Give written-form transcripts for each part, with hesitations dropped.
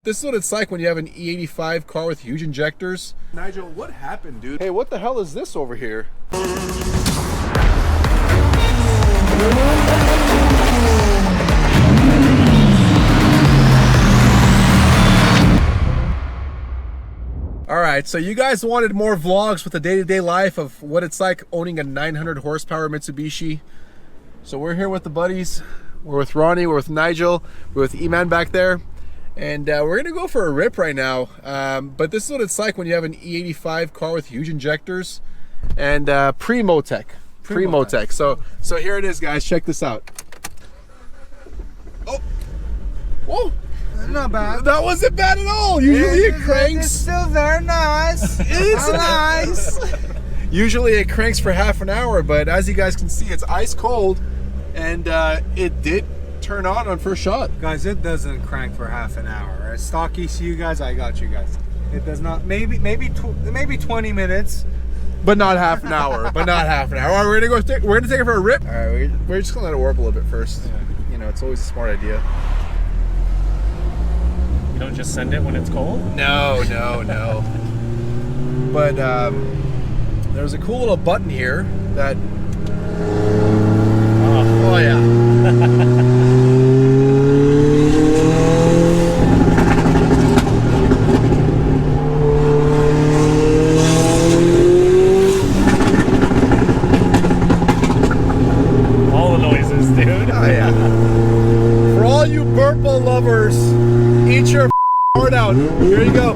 This is what it's like when you have an E85 car with huge injectors. Nigel, what happened, dude? Hey, what the hell is this over here? Alright, so you guys wanted more vlogs with the day-to-day life of what it's like owning a 900 horsepower Mitsubishi. So we're here with the buddies. We're with Ronnie, we're with Nigel, we're with E-Man back there. And we're gonna go for a rip right now. But this is what it's like when you have an E85 car with huge injectors and pre-Motec. Pre-Motec. So here it is, guys. Check this out. Oh, whoa! Not bad. That wasn't bad at all. Usually it cranks. It's still very nice. It's nice. Usually it cranks for half an hour, but as you guys can see, it's ice cold, and it did turn on first shot. Guys, it doesn't crank for half an hour. Stock ECU, guys, I got you guys. It does not. Maybe 20 minutes, but not half an hour. But not half an hour. All right, we're gonna take it for a rip. All right, we're just gonna let it warp a little bit first. Yeah. You know, it's always a smart idea. You don't just send it when it's cold? No. But there's a cool little button here that. Oh yeah. Lovers, eat your heart out. Here you go.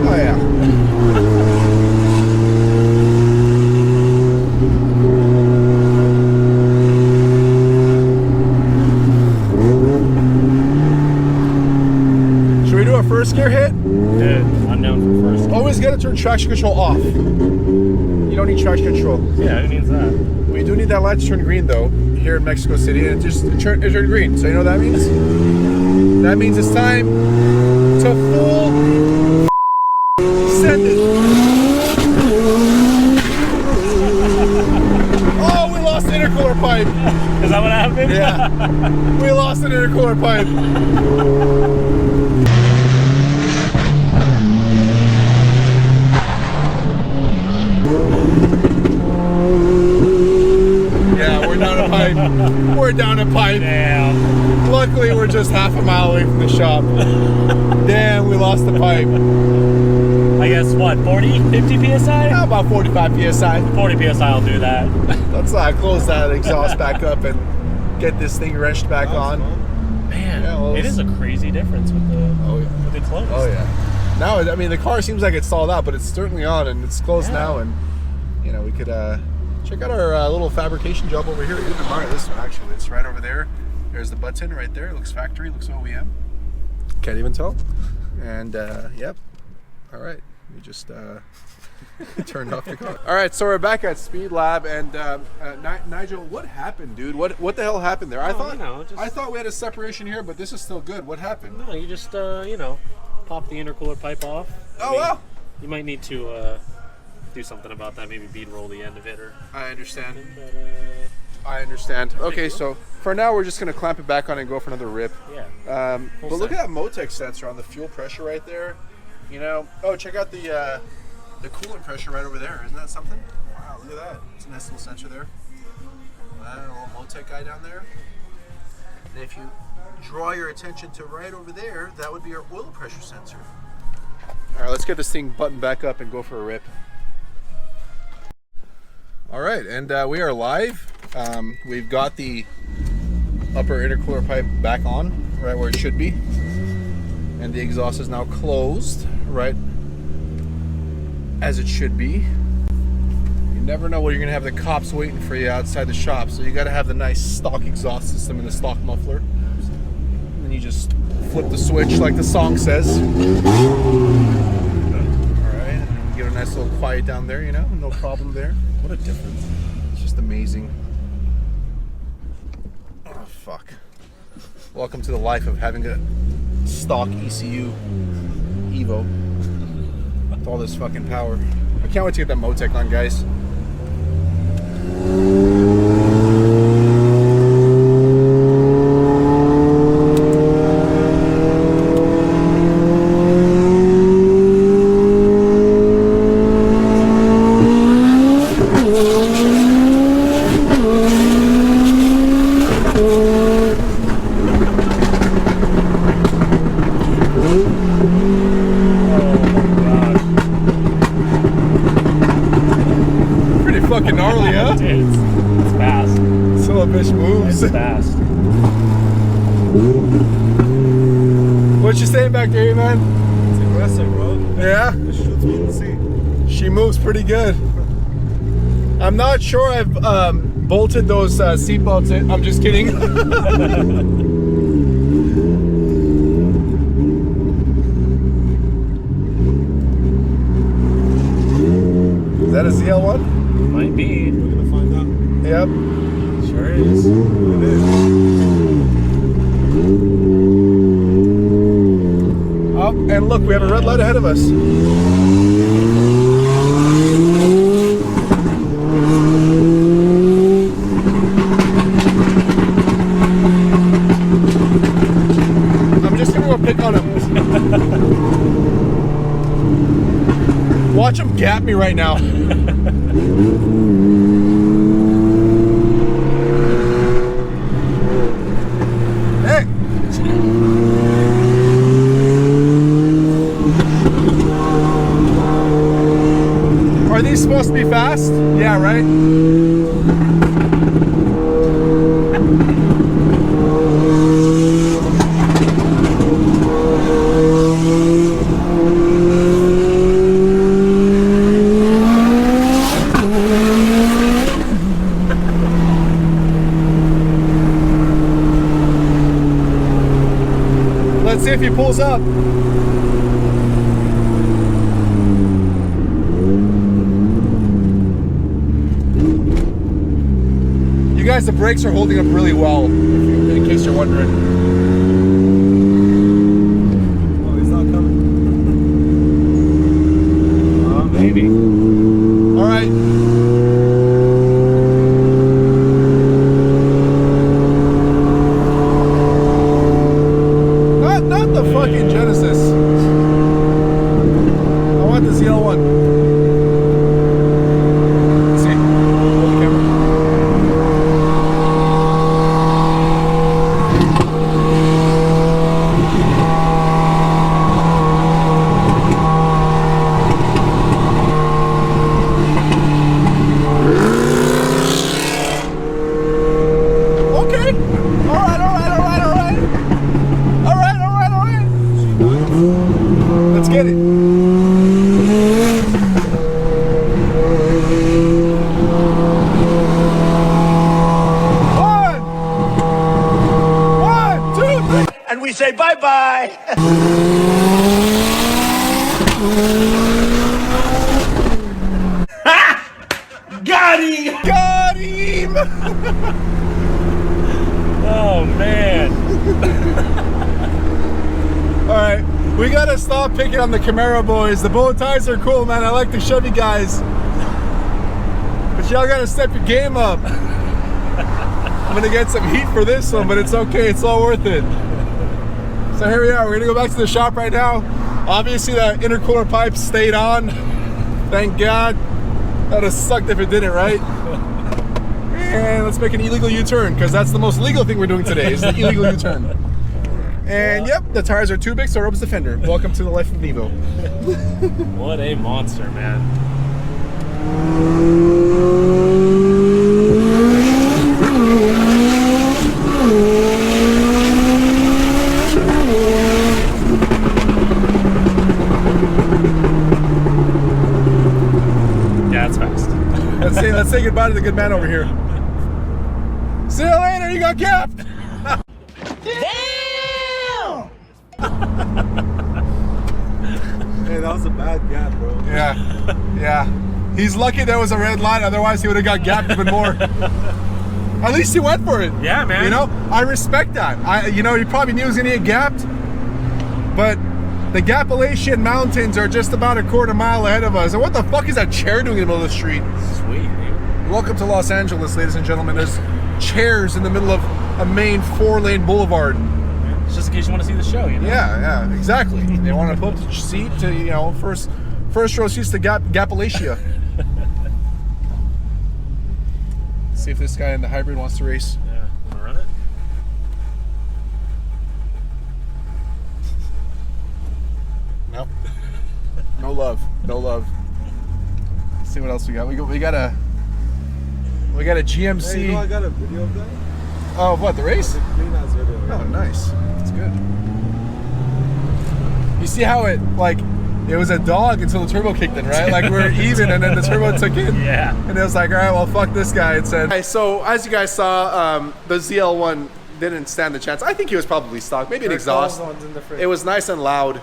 Oh yeah. Should we do a first gear hit? Dude, I'm down for first gear. Always gotta turn traction control off. You don't need traction control. Yeah, who needs that? We do need that light to turn green though, here in Mexico City, and it turned green. So you know what that means? That means it's time to full send it. Oh, we lost the intercooler pipe. Is that what happened? Yeah, we lost an intercooler pipe. We're down a pipe. Damn. Luckily, we're just half a mile away from the shop. Damn, we lost the pipe. I guess what, 40, 50 psi? How about 45 psi? 40 psi will do that. Let's close that exhaust back up and get this thing wrenched back on. Man, yeah, well, it is a crazy difference with the close. Oh yeah. Now, I mean, the car seems like it's stalled out, but it's certainly on and it's closed now, and you know, we could check out our little fabrication job over here. You can admire this one, actually. It's right over there. There's the button right there. It looks factory, looks OEM. Can't even tell. And, yep. All right. We just turned off the car. All right, so we're back at Speed Lab. And, Nigel, what happened, dude? What the hell happened there? I thought we had a separation here, but this is still good. What happened? No, you just, you know, pop the intercooler pipe off. Oh, well. You might need to... do something about that, maybe bead roll the end of it, or I understand. I understand. Okay, so for now we're just gonna clamp it back on and go for another rip. Yeah. But look at that Motec sensor on the fuel pressure right there. You know. Oh, check out the coolant pressure right over there. Isn't that something? Wow, look at that. It's a nice little sensor there. Wow, a little Motec guy down there. And if you draw your attention to right over there, that would be our oil pressure sensor. All right, let's get this thing buttoned back up and go for a rip. All right, and we are live. We've got the upper intercooler pipe back on, right where it should be. And the exhaust is now closed, right as it should be. You never know when you're gonna have the cops waiting for you outside the shop, so you gotta have the nice stock exhaust system and the stock muffler. And then you just flip the switch like the song says. Get a nice little quiet down there, you know, no problem there. What a difference. It's just amazing. Oh, fuck. Welcome to the life of having a stock ECU Evo with all this fucking power. I can't wait to get that Motec on, guys. bitch moves. It's fast. What you saying back there, man? It's aggressive, bro. Yeah? It shoots me in the seat. She moves pretty good. I'm not sure I've bolted those seat belts in. I'm just kidding. Is that a ZL1? Might be. We're gonna find out. Yep. Sure is. It is. Oh, and look, we have a red light ahead of us. I'm just gonna go pick on him. Watch him gap me right now. Hey! Are these supposed to be fast? Yeah, right? Let's see if he pulls up. You guys, the brakes are holding up really well, in case you're wondering. Oh, he's not coming. Maybe. All right. Not the fucking Genesis. I want the ZL1. Let's see. Hold the camera. Okay. All right. Let's get it. One, two, three. And we say bye-bye. Got him! Got him! Oh man. All right, we gotta stop picking on the Camaro boys. The bow ties are cool, man. I like the Chevy guys, but y'all gotta step your game up. I'm gonna get some heat for this one, but it's okay. It's all worth it. So here we are. We're gonna go back to the shop right now. Obviously, the intercooler pipe stayed on. Thank God. That'd have sucked if it didn't, right? And let's make an illegal U-turn, because that's the most legal thing we're doing today, is the illegal U-turn. And yep, the tires are too big, so rubs the fender. Welcome to the life of Nevo. What a monster, man. Yeah, it's fast. Let's say goodbye to the good man over here. See you later, you got capped! Hey, that was a bad gap, bro. Yeah. He's lucky there was a red light, otherwise he would have got gapped even more. At least he went for it. Yeah, man. You know, I respect that. You know, he probably knew he was gonna get gapped, but the Appalachian Mountains are just about a quarter mile ahead of us. And what the fuck is that chair doing in the middle of the street? Sweet, dude. Welcome to Los Angeles, ladies and gentlemen. There's chairs in the middle of a main 4-lane boulevard. It's just in case you want to see the show, you know? Yeah, exactly. They want to pull up the seat to, you know, first row seats to Appalachia. See if this guy in the hybrid wants to race. Yeah. Want to run it? No. No love. Let's see what else we got. We got We got a Hey, GMC. you know I got a video of that. Oh, what, the race? It's a clean ass video. Oh, nice. That's good. You see how it, like, it was a dog until the turbo kicked in, right? Like, we were even, and then the turbo took in. Yeah. And it was like, all right, well, fuck this guy. It said. Okay, so, as you guys saw, the ZL1 didn't stand the chance. I think he was probably stock, maybe an exhaust. It was nice and loud.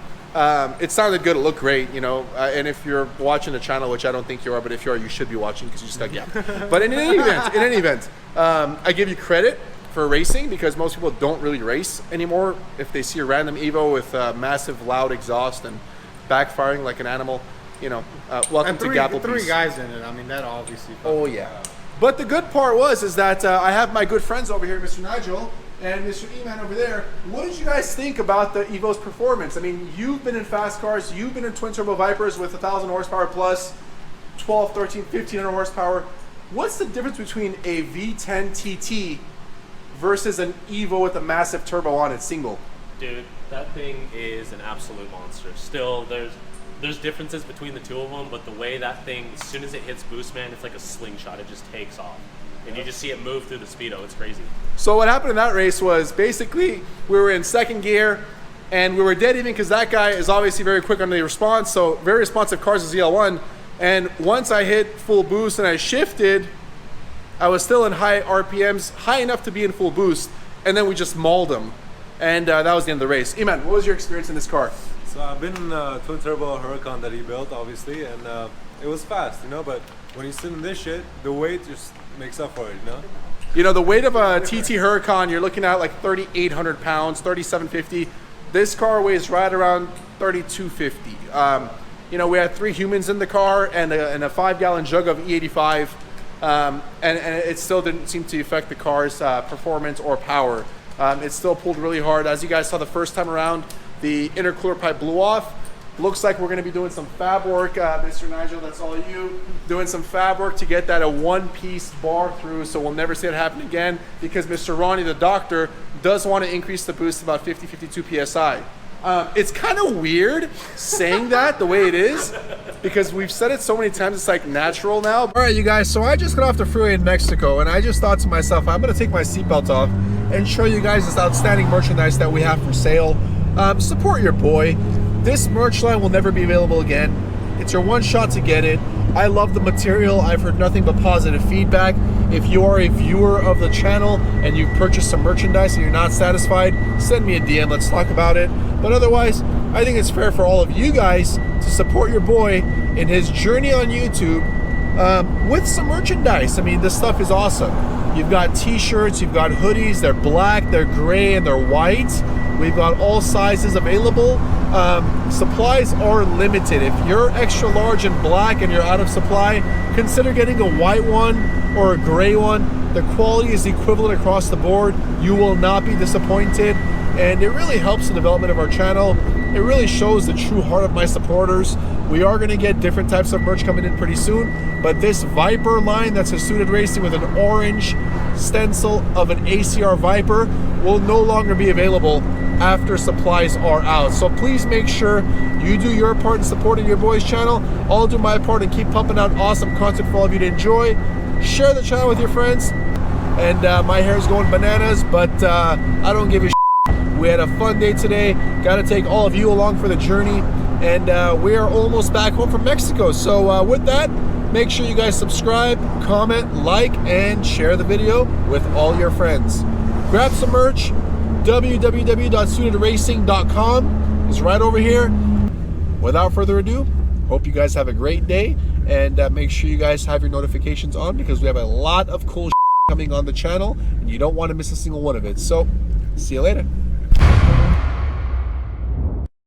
It sounded good. It looked great, you know. And if you're watching the channel, which I don't think you are, but if you are, you should be watching because you just got gapped. But in any event, I give you credit for racing because most people don't really race anymore. If they see a random Evo with massive loud exhaust and backfiring like an animal, you know, welcome to Gapplepiece. Three guys in it. I mean, that obviously. Oh yeah. But the good part is that I have my good friends over here, Mr. Nigel and Mr. E-Man over there. What did you guys think about the Evo's performance? I mean, you've been in fast cars, you've been in twin turbo Vipers with 1,000 horsepower plus, 12, 13, 1,500 horsepower. What's the difference between a V10 TT versus an Evo with a massive turbo on it, single? Dude, that thing is an absolute monster. Still, there's differences between the two of them, but the way that thing, as soon as it hits boost, man, it's like a slingshot. It just takes off. And you just see it move through the speedo. It's crazy. So what happened in that race was basically we were in second gear and we were dead even because that guy is obviously very quick on the response. So very responsive cars is ZL1. And once I hit full boost and I shifted, I was still in high RPMs, high enough to be in full boost. And then we just mauled him. And that was the end of the race. Iman, what was your experience in this car? So I've been in a twin turbo Huracan that he built, obviously, and it was fast, you know. But when you sit in this shit, the weight just makes up for it, you know. You know, the weight of a TT Huracan, you're looking at like 3,800 pounds, 3,750. This car weighs right around 3,250. You know, we had 3 humans in the car and a 5-gallon jug of E85, and it still didn't seem to affect the car's performance or power. It still pulled really hard. As you guys saw the first time around, the intercooler pipe blew off. Looks like we're going to be doing some fab work, Mr. Nigel, that's all you. Doing some fab work to get that a one-piece bar through, so we'll never see it happen again because Mr. Ronnie, the doctor, does want to increase the boost to about 50, 52 PSI. It's kind of weird saying that the way it is because we've said it so many times, it's like natural now. All right, you guys, so I just got off the freeway in Mexico and I just thought to myself, I'm going to take my seatbelt off and show you guys this outstanding merchandise that we have for sale. Support your boy. This merch line will never be available again. It's your one shot to get it. I love the material. I've heard nothing but positive feedback. If you are a viewer of the channel and you've purchased some merchandise and you're not satisfied, send me a DM. Let's talk about it. But otherwise, I think it's fair for all of you guys to support your boy in his journey on YouTube with some merchandise. I mean, this stuff is awesome. You've got t-shirts, you've got hoodies. They're black, they're gray, and they're white. We've got all sizes available. Supplies are limited. If you're extra large and black and you're out of supply, consider getting a white one or a gray one. The quality is equivalent across the board. You will not be disappointed. And it really helps the development of our channel. It really shows the true heart of my supporters. We are going to get different types of merch coming in pretty soon. But this Viper line that's a suited racing with an orange stencil of an ACR Viper will no longer be available after supplies are out. So please make sure you do your part in supporting your boy's channel. I'll do my part and keep pumping out awesome content for all of you to enjoy. Share the channel with your friends. And my hair's going bananas, but I don't give a shit. We had a fun day today. Got to take all of you along for the journey. And we are almost back home from Mexico. So with that, make sure you guys subscribe, comment, like, and share the video with all your friends. Grab some merch. www.suitedracing.com is right over here. Without further ado, hope you guys have a great day, and make sure you guys have your notifications on because we have a lot of cool coming on the channel and you don't want to miss a single one of it. So see you later.